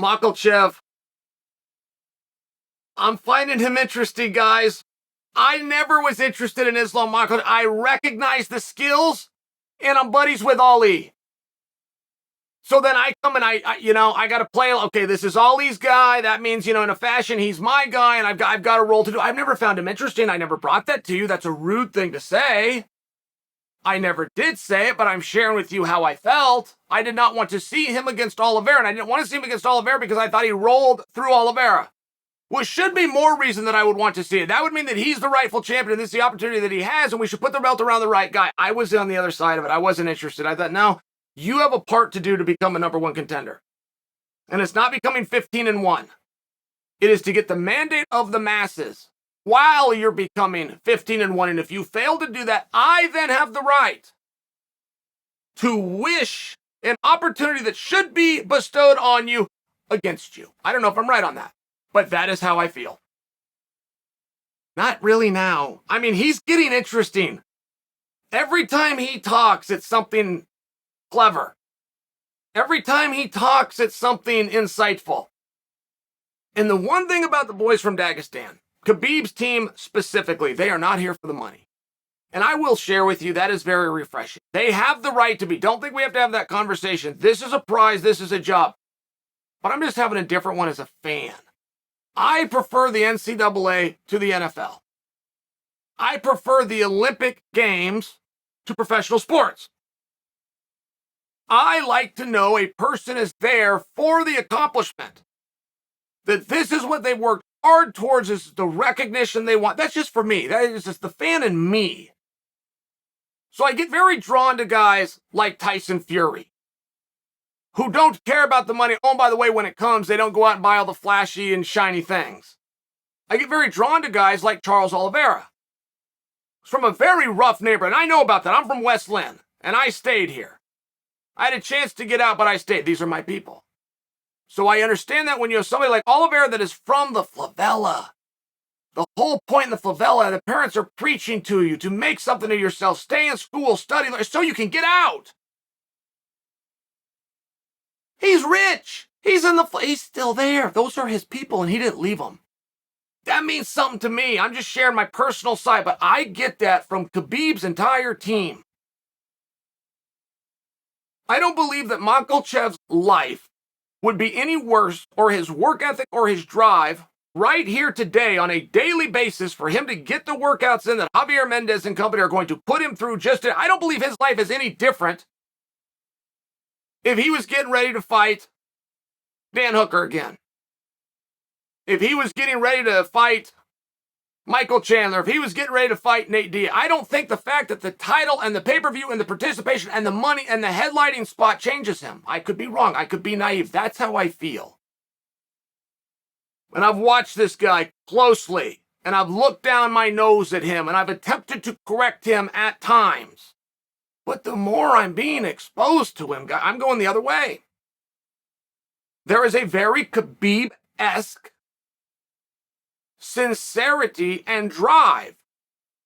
Makhachev. I'm finding him interesting, guys. I never was interested in Islam Makhachev. I recognize the skills, and I'm buddies with Ali. So then I come and I got to play, okay, this is Ali's guy. That means, in a fashion, he's my guy, and I've got a role to do. I've never found him interesting. I never brought that to you. That's a rude thing to say. I never did say it, but I'm sharing with you how I felt. I did not want to see him against Oliveira, and I didn't want to see him against Oliveira because I thought he rolled through Oliveira, which should be more reason that I would want to see it. That would mean that he's the rightful champion, and this is the opportunity that he has, and we should put the belt around the right guy. I was on the other side of it. I wasn't interested. I thought, no, you have a part to do to become a number one contender. And it's not becoming 15-1. It is to get the mandate of the masses while you're becoming 15-1. And if you fail to do that, I then have the right to wish an opportunity that should be bestowed on you against you. I don't know if I'm right on that, but that is how I feel. Not really now. I mean, he's getting interesting. Every time he talks, it's something clever. Every time he talks, it's something insightful. And the one thing about the boys from Dagestan, Khabib's team specifically, they are not here for the money. And I will share with you, that is very refreshing. They have the right to be. Don't think we have to have that conversation. This is a prize. This is a job. But I'm just having a different one as a fan. I prefer the NCAA to the NFL. I prefer the Olympic Games to professional sports. I like to know a person is there for the accomplishment. That this is what they worked hard towards, is the recognition they want. That's just for me. That is just the fan in me. So I get very drawn to guys like Tyson Fury, who don't care about the money. Oh, and by the way, when it comes, they don't go out and buy all the flashy and shiny things. I get very drawn to guys like Charles Oliveira. He's from a very rough neighborhood. And I know about that. I'm from West Lynn, and I stayed here. I had a chance to get out, but I stayed. These are my people. So I understand that when you have somebody like Oliveira that is from the favela, the whole point in the favela, the parents are preaching to you to make something of yourself, stay in school, study, so you can get out. He's rich. He's still there. Those are his people, and he didn't leave them. That means something to me. I'm just sharing my personal side, but I get that from Khabib's entire team. I don't believe that Makhachev's life would be any worse, or his work ethic or his drive, right here today on a daily basis for him to get the workouts in that Javier Mendez and company are going to put him through. I don't believe his life is any different if he was getting ready to fight Dan Hooker again. If he was getting ready to fight Michael Chandler, if he was getting ready to fight Nate Diaz. I don't think the fact that the title and the pay-per-view and the participation and the money and the headlining spot changes him. I could be wrong. I could be naive. That's how I feel. And I've watched this guy closely, and I've looked down my nose at him, and I've attempted to correct him at times. But the more I'm being exposed to him, I'm going the other way. There is a very Khabib-esque sincerity and drive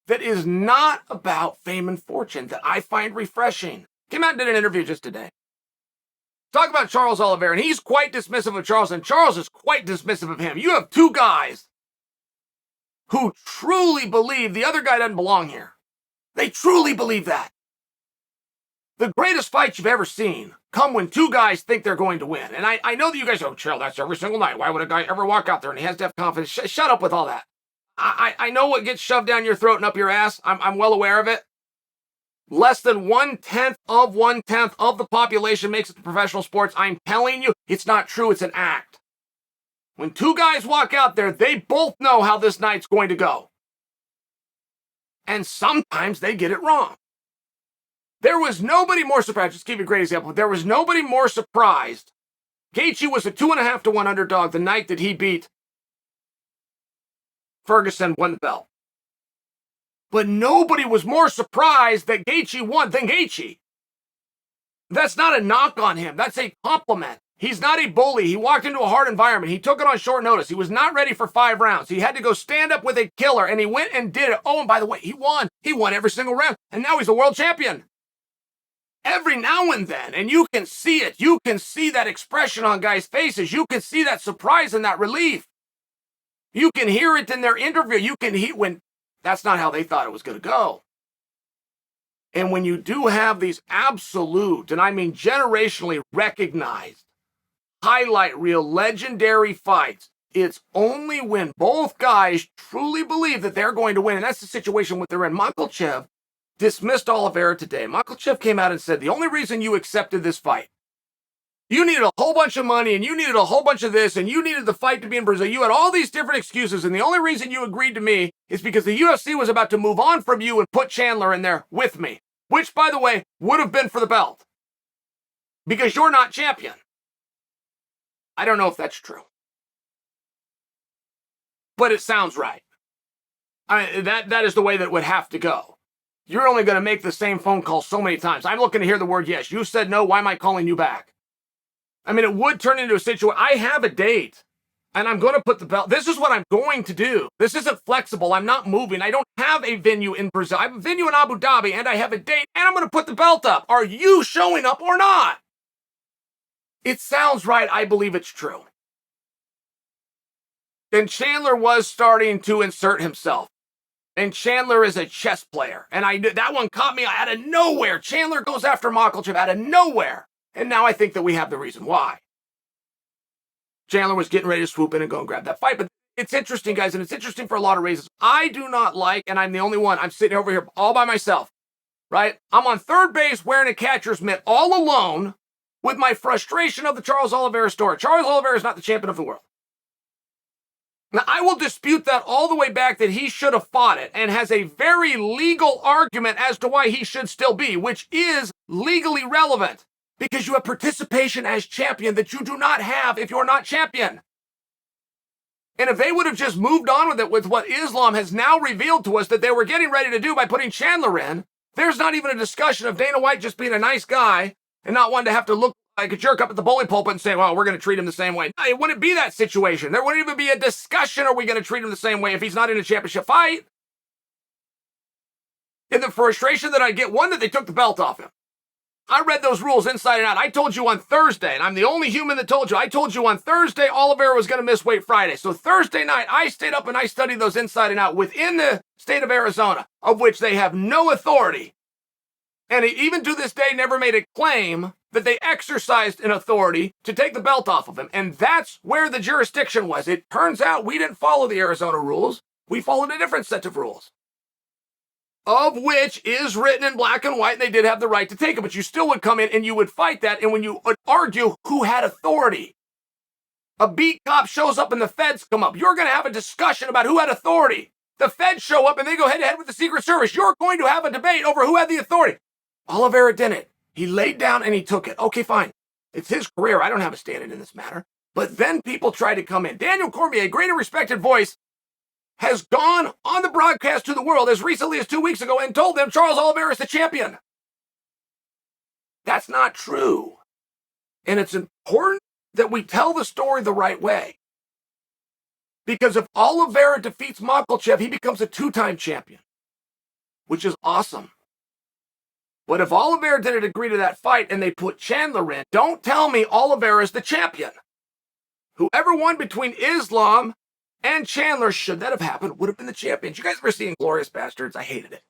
that is not about fame and fortune that I find refreshing. Came out and did an interview just today. Talk about Charles Oliveira, and he's quite dismissive of Charles, and Charles is quite dismissive of him. You have two guys who truly believe the other guy doesn't belong here. They truly believe that. The greatest fights you've ever seen come when two guys think they're going to win. And I know that you guys go, Chael, that's every single night. Why would a guy ever walk out there and he has to have confidence? Shut up with all that. I know what gets shoved down your throat and up your ass. I'm well aware of it. Less than 1/10 of the population makes it to professional sports. I'm telling you, it's not true. It's an act. When two guys walk out there, they both know how this night's going to go. And sometimes they get it wrong. There was nobody more surprised. Just to give you a great example. There was nobody more surprised. Gaethje was a 2.5-1 underdog the night that he beat Ferguson, won the belt. But nobody was more surprised that Gaethje won than Gaethje. That's not a knock on him. That's a compliment. He's not a bully. He walked into a hard environment. He took it on short notice. He was not ready for 5 rounds. He had to go stand up with a killer, and he went and did it. Oh, and by the way, he won. He won every single round, and now he's a world champion. every now and then, and you can see it. You can see that expression on guys' faces. You can see that surprise and that relief. You can hear it in their interview. You can hear when that's not how they thought it was going to go. And when you do have these absolute, and I mean generationally recognized, highlight reel, legendary fights, it's only when both guys truly believe that they're going to win. And that's the situation with they're in. Makhachev dismissed Oliveira today. Makhachev came out and said, the only reason you accepted this fight, you needed a whole bunch of money, and you needed a whole bunch of this, and you needed the fight to be in Brazil. You had all these different excuses, and the only reason you agreed to me is because the UFC was about to move on from you and put Chandler in there with me, which, by the way, would have been for the belt, because you're not champion. I don't know if that's true, but it sounds right. That is the way that it would have to go. You're only going to make the same phone call so many times. I'm looking to hear the word yes. You said no. Why am I calling you back? I mean, it would turn into a situation. I have a date, and I'm going to put the belt. This is what I'm going to do. This isn't flexible. I'm not moving. I don't have a venue in Brazil. I have a venue in Abu Dhabi, and I have a date, and I'm going to put the belt up. Are you showing up or not? It sounds right. I believe it's true. And Chandler was starting to insert himself. And Chandler is a chess player. And I knew that one caught me out of nowhere. Chandler goes after Makhachev out of nowhere. And now I think that we have the reason why. Chandler was getting ready to swoop in and go and grab that fight. But it's interesting, guys, and it's interesting for a lot of reasons. I do not like, and I'm the only one, I'm sitting over here all by myself, right? I'm on third base wearing a catcher's mitt all alone with my frustration of the Charles Oliveira story. Charles Oliveira is not the champion of the world. Now, I will dispute that all the way back that he should have fought it and has a very legal argument as to why he should still be, which is legally relevant. Because you have participation as champion that you do not have if you're not champion. And if they would have just moved on with it with what Islam has now revealed to us that they were getting ready to do by putting Chandler in, there's not even a discussion of Dana White just being a nice guy and not wanting to have to look like a jerk up at the bully pulpit and say, well, we're going to treat him the same way. It wouldn't be that situation. There wouldn't even be a discussion, are we going to treat him the same way if he's not in a championship fight? And the frustration that I get, one, that they took the belt off him. I read those rules inside and out. I told you on Thursday, and I'm the only human that told you. I told you on Thursday Oliveira was going to miss weight Friday. So Thursday night, I stayed up and I studied those inside and out within the state of Arizona, of which they have no authority. And he, even to this day, never made a claim that they exercised an authority to take the belt off of him. And that's where the jurisdiction was. It turns out we didn't follow the Arizona rules. We followed a different set of rules, of which is written in black and white, and they did have the right to take it, but you still would come in and you would fight that, and when you would argue who had authority, a beat cop shows up and the feds come up, you're going to have a discussion about who had authority. The feds show up and they go head-to-head with the Secret Service. You're going to have a debate over who had the authority. Oliveira didn't. He laid down and he took it. Okay, fine. It's his career. I don't have a stand-in in this matter. But then people try to come in. Daniel Cormier, a great and respected voice, has gone on the broadcast to the world as recently as 2 weeks ago and told them Charles Oliveira is the champion. That's not true. And it's important that we tell the story the right way. Because if Oliveira defeats Makhachev, he becomes a two-time champion, which is awesome. But if Oliveira didn't agree to that fight and they put Chandler in, don't tell me Oliveira is the champion. Whoever won between Islam and Chandler, should that have happened, would have been the champion. You guys ever seen Glorious Bastards? I hated it.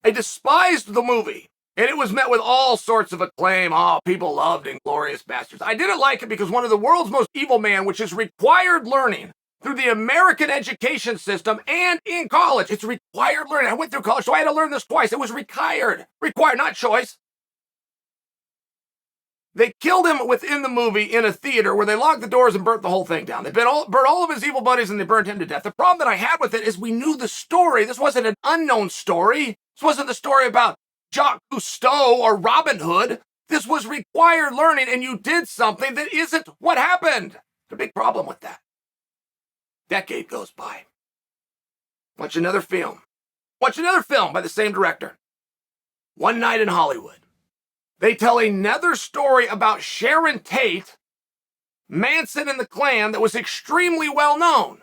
I despised the movie, and it was met with all sorts of acclaim. Oh, people loved Inglourious Bastards. I didn't like it because one of the world's most evil men, which is required learning through the American education system and in college. It's required learning. I went through college, so I had to learn this twice. It was required, not choice. They killed him within the movie in a theater where they locked the doors and burnt the whole thing down. They burnt all of his evil buddies and they burned him to death. The problem that I had with it is we knew the story. This wasn't an unknown story. This wasn't the story about Jacques Cousteau or Robin Hood. This was required learning, and you did something that isn't what happened. There's a big problem with that. Decade goes by. Watch another film. Watch another film by the same director. One Night in Hollywood. They tell another story about Sharon Tate, Manson, and the Klan that was extremely well known.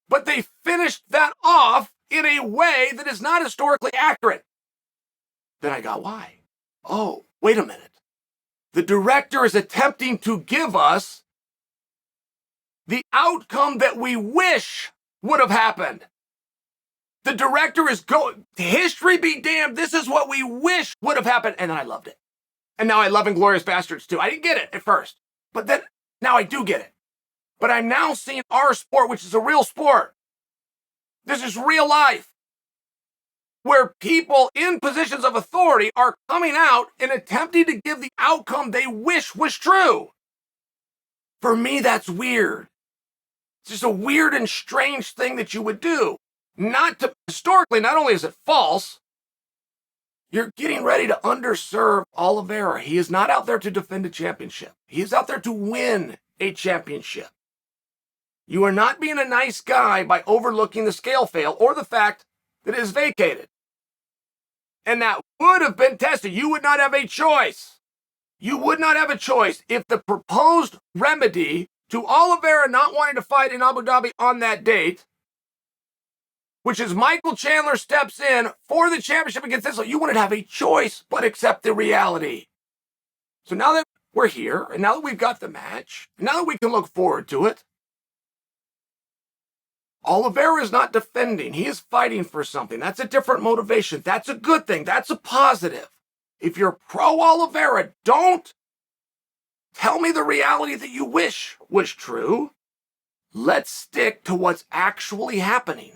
But they finished that off in a way that is not historically accurate. Then I got, why? Oh, wait a minute. The director is attempting to give us the outcome that we wish would have happened. The director is going, history be damned, this is what we wish would have happened. And then I loved it. And now I love Inglourious Bastards too. I didn't get it at first, but then now I do get it. But I'm now seeing our sport, which is a real sport. This is real life, where people in positions of authority are coming out and attempting to give the outcome they wish was true. For me, that's weird. It's just a weird and strange thing that you would do. Historically, not only is it false, you're getting ready to underserve Oliveira. He is not out there to defend a championship. He is out there to win a championship. You are not being a nice guy by overlooking the scale fail or the fact that it is vacated. And that would have been tested. You would not have a choice. You would not have a choice if the proposed remedy to Oliveira not wanting to fight in Abu Dhabi on that date, which is Michael Chandler steps in for the championship against Islam, you wouldn't have a choice but accept the reality. So now that we're here, and now that we've got the match, and now that we can look forward to it, Oliveira is not defending. He is fighting for something. That's a different motivation. That's a good thing. That's a positive. If you're pro-Oliveira, don't tell me the reality that you wish was true. Let's stick to what's actually happening.